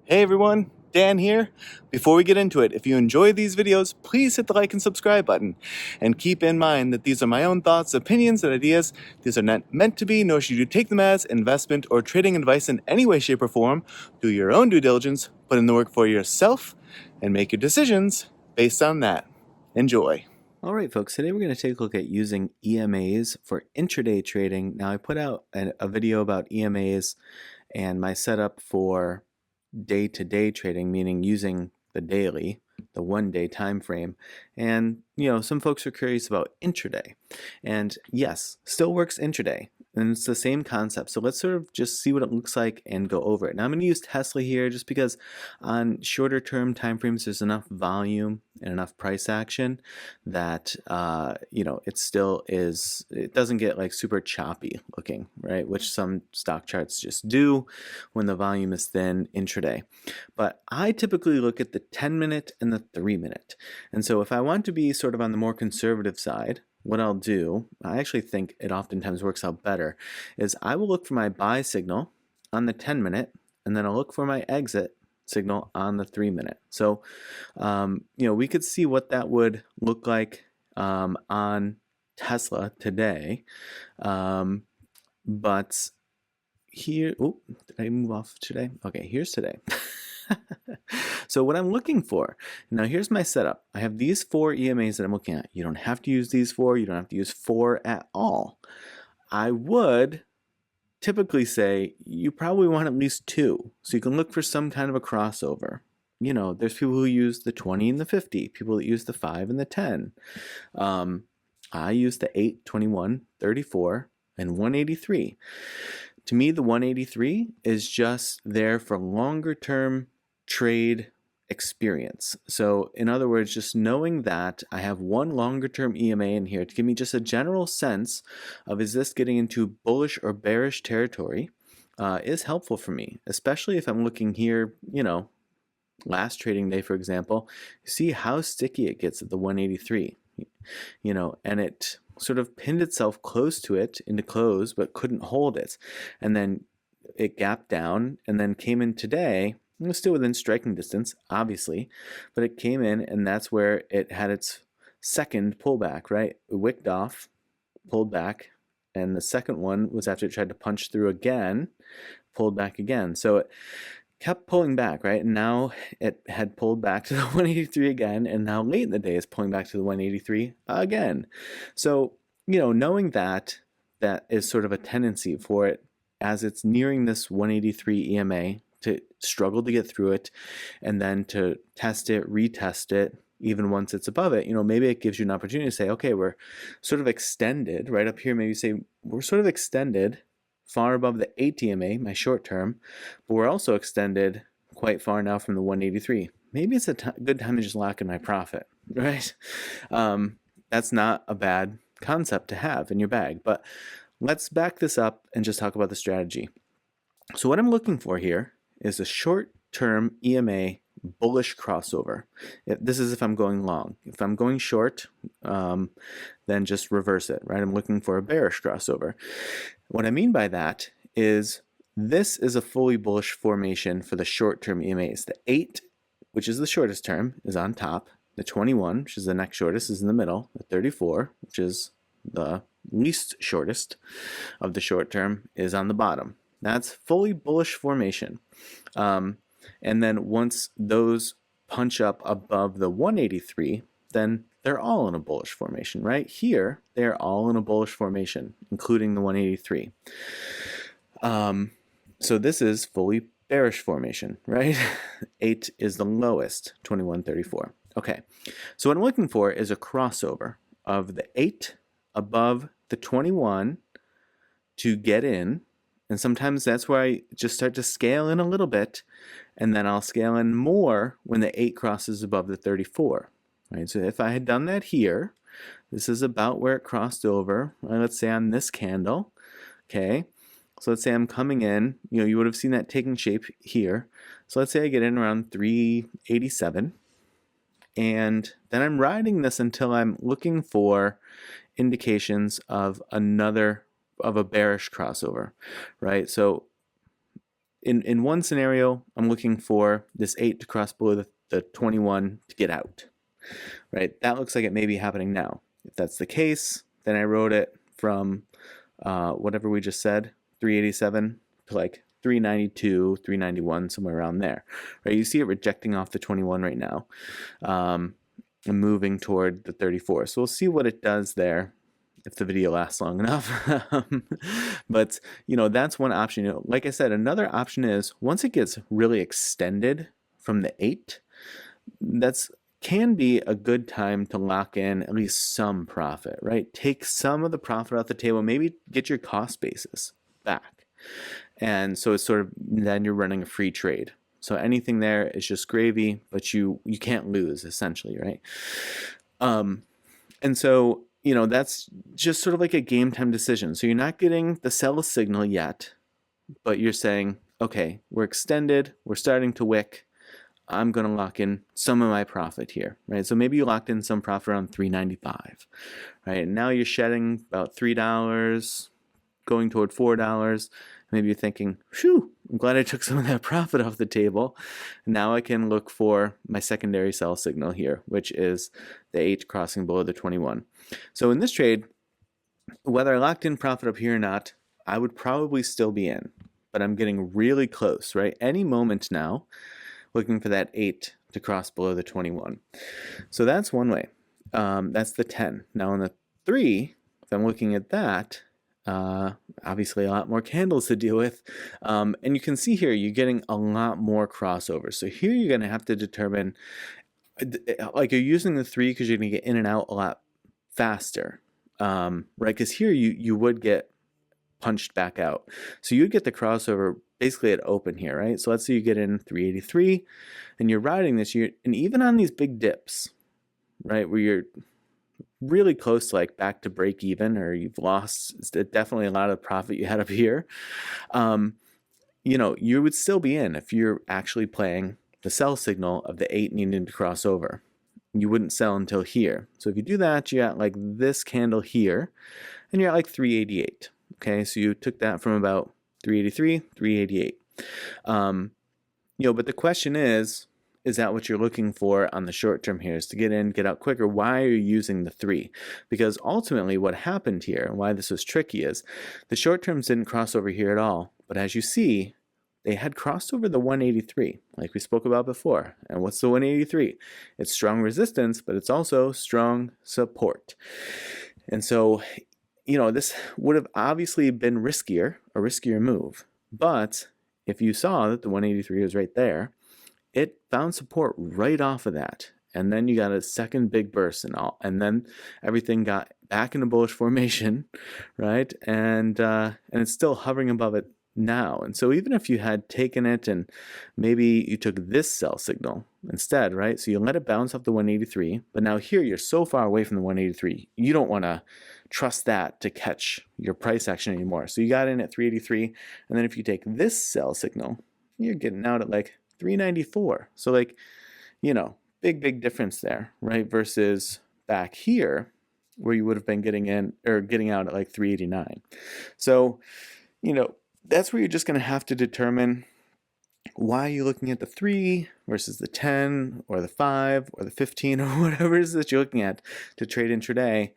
Hey everyone, Dan here. Before we get into it, if you enjoy these videos, please hit the like and subscribe button. And keep in mind that these are my own thoughts, opinions, and ideas. These are not meant to be, nor should you take them as investment or trading advice in any way, shape, or form. Do your own due diligence, put in the work for yourself, and make your decisions based on that. Enjoy. All right, folks, today we're going to take a look at using EMAs for intraday trading. Now, I put out a video about EMAs and my setup for day-to-day trading, meaning using the daily, the one-day time frame. And, some folks are curious about intraday. And yes, still works intraday. And it's the same concept. So let's sort of just see what it looks like and go over it. Now I'm going to use Tesla here just because on shorter term time frames there's enough volume and enough price action that it still is, it doesn't get like super choppy looking, right? Which some stock charts just do when the volume is thin intraday. But I typically look at the 10-minute and the 3-minute. And so if I want to be sort of on the more conservative side, what I'll do, I actually think it oftentimes works out better, is I will look for my buy signal on the 10-minute, and then I'll look for my exit signal on the 3-minute. So, we could see what that would look like on Tesla today. But here, oh, did I move off today? Okay, here's today. So what I'm looking for, now here's my setup. I have these 4 EMAs that I'm looking at. You don't have to use these 4. You don't have to use 4 at all. I would typically say you probably want at least 2. So you can look for some kind of a crossover. There's people who use the 20 and the 50, people that use the 5 and the 10. I use the 8, 21, 34, and 183. To me, the 183 is just there for longer term trade experience. So in other words, just knowing that I have one longer term EMA in here to give me just a general sense of is this getting into bullish or bearish territory is helpful for me, especially if I'm looking here, last trading day, for example, you see how sticky it gets at the 183, and it sort of pinned itself close to it into close, but couldn't hold it. And then it gapped down and then came in today. It was still within striking distance, obviously, but it came in and that's where it had its second pullback, right? It wicked off, pulled back, and the second one was after it tried to punch through again, pulled back again. So it kept pulling back, right? And now it had pulled back to the 183 again, and now late in the day is pulling back to the 183 again. So, knowing that is sort of a tendency for it as it's nearing this 183 EMA to struggle to get through it and then to test it, retest it, even once it's above it. Maybe it gives you an opportunity to say, okay, we're sort of extended right up here. Maybe say we're sort of extended far above the 8 EMA, my short term, but we're also extended quite far now from the 183. Maybe it's a good time to just lock in my profit, right? That's not a bad concept to have in your bag, but let's back this up and just talk about the strategy. So what I'm looking for here is a short-term EMA bullish crossover. This is if I'm going long. If I'm going short, then just reverse it, right? I'm looking for a bearish crossover. What I mean by that is this is a fully bullish formation for the short-term EMAs. The 8, which is the shortest term, is on top. The 21, which is the next shortest, is in the middle. The 34, which is the least shortest of the short term, is on the bottom. That's fully bullish formation. And then once those punch up above the 183, then they're all in a bullish formation, right? Here, they're all in a bullish formation, including the 183. So this is fully bearish formation, right? 8 is the lowest, 21.34. Okay, so what I'm looking for is a crossover of the 8 above the 21 to get in. And sometimes that's where I just start to scale in a little bit, and then I'll scale in more when the 8 crosses above the 34. Right? So if I had done that here, this is about where it crossed over. Let's say on this candle, okay? So let's say I'm coming in, you would have seen that taking shape here. So let's say I get in around 387, and then I'm riding this until I'm looking for indications of a bearish crossover, right? So in one scenario, I'm looking for this 8 to cross below the 21 to get out, right? That looks like it may be happening now. If that's the case, then I wrote it from whatever we just said, 387 to like 392, 391, somewhere around there, right? You see it rejecting off the 21 right now, and moving toward the 34. So we'll see what it does there if the video lasts long enough. But, that's one option. Like I said, another option is once it gets really extended from the 8, that's can be a good time to lock in at least some profit, right? Take some of the profit off the table, maybe get your cost basis back. And so it's sort of, then you're running a free trade. So anything there is just gravy, but you can't lose, essentially, right? And so, that's just sort of like a game time decision. So you're not getting the sell signal yet, but you're saying, okay, we're extended, we're starting to wick, I'm going to lock in some of my profit here, right? So maybe you locked in some profit around $3.95, right? And now you're shedding about $3, going toward $4. Maybe you're thinking, phew, I'm glad I took some of that profit off the table. Now I can look for my secondary sell signal here, which is the 8 crossing below the 21. So in this trade, whether I locked in profit up here or not, I would probably still be in, but I'm getting really close, right? Any moment now, looking for that 8 to cross below the 21. So that's one way. That's the 10. Now on the 3, if I'm looking at that, obviously a lot more candles to deal with. And you can see here, you're getting a lot more crossover. So here you're going to have to determine, like you're using the 3 because you're going to get in and out a lot faster, right? Because here you would get punched back out. So you'd get the crossover basically at open here, right? So let's say you get in 383 and you're riding this, and even on these big dips, right, where you're really close to like back to break even, or you've lost definitely a lot of profit you had up here, you would still be in if you're actually playing the sell signal of the 8 needing to cross over. You wouldn't sell until here. So if you do that, you got like this candle here, and you're at like 388. Okay, so you took that from about 383, 388. But the question is that what you're looking for on the short term here, is to get in, get out quicker? Why are you using the 3? Because ultimately what happened here, and why this was tricky, is the short terms didn't cross over here at all. But as you see, they had crossed over the 183, like we spoke about before. And what's the 183? It's strong resistance, but it's also strong support. And so, this would have obviously been a riskier move. But if you saw that the 183 was right there, it found support right off of that. And then you got a second big burst and then everything got back into bullish formation, right? And it's still hovering above it now. And so even if you had taken it and maybe you took this sell signal instead, right? So you let it bounce off the 183, but now here you're so far away from the 183, you don't want to trust that to catch your price action anymore. So you got in at 383, and then if you take this sell signal, you're getting out at like 394. So like, big difference there, right? Versus back here where you would have been getting in or getting out at like 389. So, that's where you're just going to have to determine why you're looking at the 3 versus the 10 or the 5 or the 15 or whatever it is that you're looking at to trade intraday.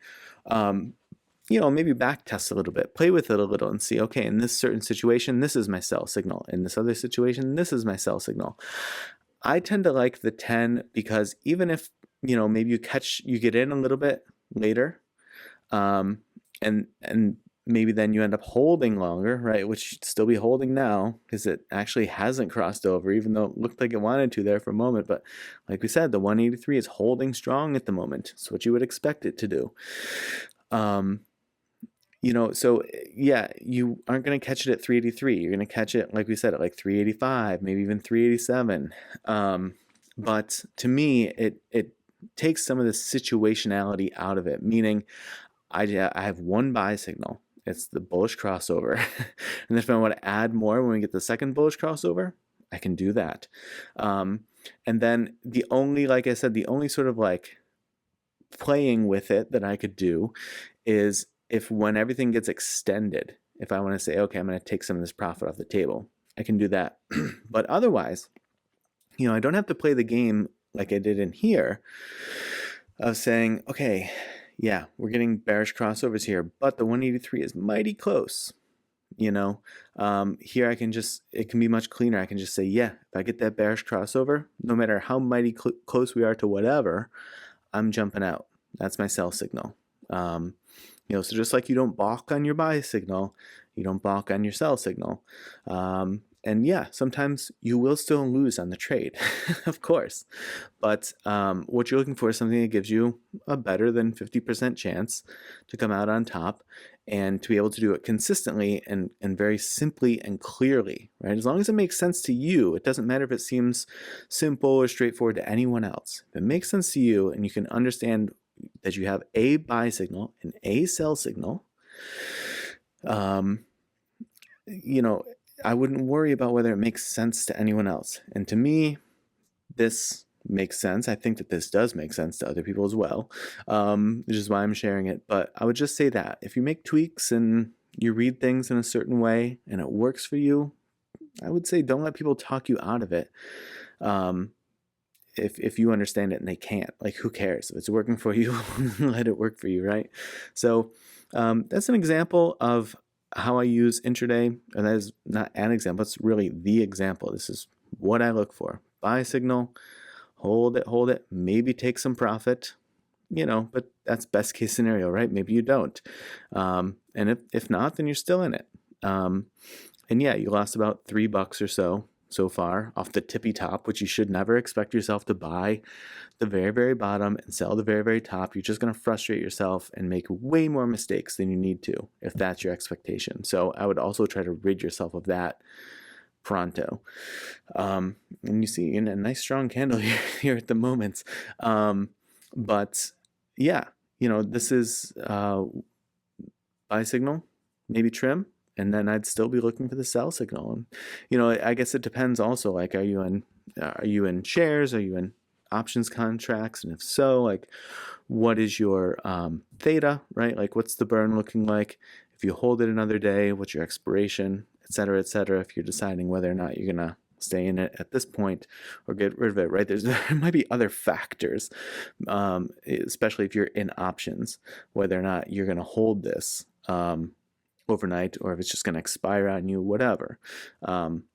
Maybe back test a little bit, play with it a little and see, okay, in this certain situation, this is my sell signal. In this other situation, this is my sell signal. I tend to like the 10 because even if, maybe you get in a little bit later, and maybe then you end up holding longer, right? Which you'd still be holding now because it actually hasn't crossed over, even though it looked like it wanted to there for a moment. But like we said, the 183 is holding strong at the moment. It's what you would expect it to do. So yeah, you aren't going to catch it at 383. You're going to catch it, like we said, at like 385, maybe even 387. But to me, it takes some of the situationality out of it, meaning I have one buy signal. It's the bullish crossover. And if I want to add more when we get the second bullish crossover, I can do that. And then the only sort of like playing with it that I could do is if when everything gets extended, if I want to say, okay, I'm going to take some of this profit off the table, I can do that. But otherwise, I don't have to play the game like I did in here of saying, okay, yeah, we're getting bearish crossovers here, but the 183 is mighty close. Here it can be much cleaner. I can just say, yeah, if I get that bearish crossover, no matter how mighty close we are to whatever, I'm jumping out. That's my sell signal. So just like you don't balk on your buy signal, you don't balk on your sell signal. And yeah, sometimes you will still lose on the trade, of course. But what you're looking for is something that gives you a better than 50% chance to come out on top and to be able to do it consistently and very simply and clearly, right? As long as it makes sense to you, it doesn't matter if it seems simple or straightforward to anyone else. If it makes sense to you and you can understand that you have a buy signal and a sell signal, I wouldn't worry about whether it makes sense to anyone else. And to me, this makes sense. I think that this does make sense to other people as well, which is why I'm sharing it. But I would just say that if you make tweaks and you read things in a certain way and it works for you, I would say don't let people talk you out of it. If you understand it and they can't, like, who cares? If it's working for you, let it work for you, right? So that's an example of how I use intraday, and that is not an example, it's really the example. This is what I look for. Buy signal, hold it, maybe take some profit, but that's best case scenario, right? Maybe you don't. And if not, then you're still in it. And yeah, you lost about $3 or so far off the tippy top, which you should never expect yourself to buy the very, very bottom and sell the very, very top. You're just going to frustrate yourself and make way more mistakes than you need to if that's your expectation. So I would also try to rid yourself of that pronto. And you see a nice strong candle here at the moment. But yeah, this is buy signal, maybe trim. And then I'd still be looking for the sell signal. And, I guess it depends also, like, are you in shares? Are you in options contracts? And if so, like, what is your theta, right? Like, what's the burn looking like? If you hold it another day, what's your expiration, et cetera, if you're deciding whether or not you're going to stay in it at this point or get rid of it, right? There might be other factors, especially if you're in options, whether or not you're going to hold this overnight or if it's just going to expire on you, whatever.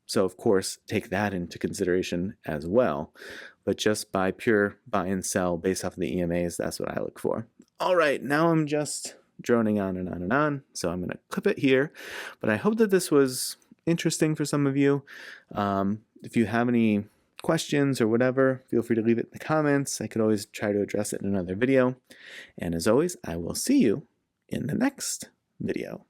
So of course, take that into consideration as well. But just by pure buy and sell based off of the EMAs, that's what I look for. All right, now I'm just droning on and on and on. So I'm going to clip it here. But I hope that this was interesting for some of you. If you have any questions or whatever, feel free to leave it in the comments. I could always try to address it in another video. And as always, I will see you in the next video.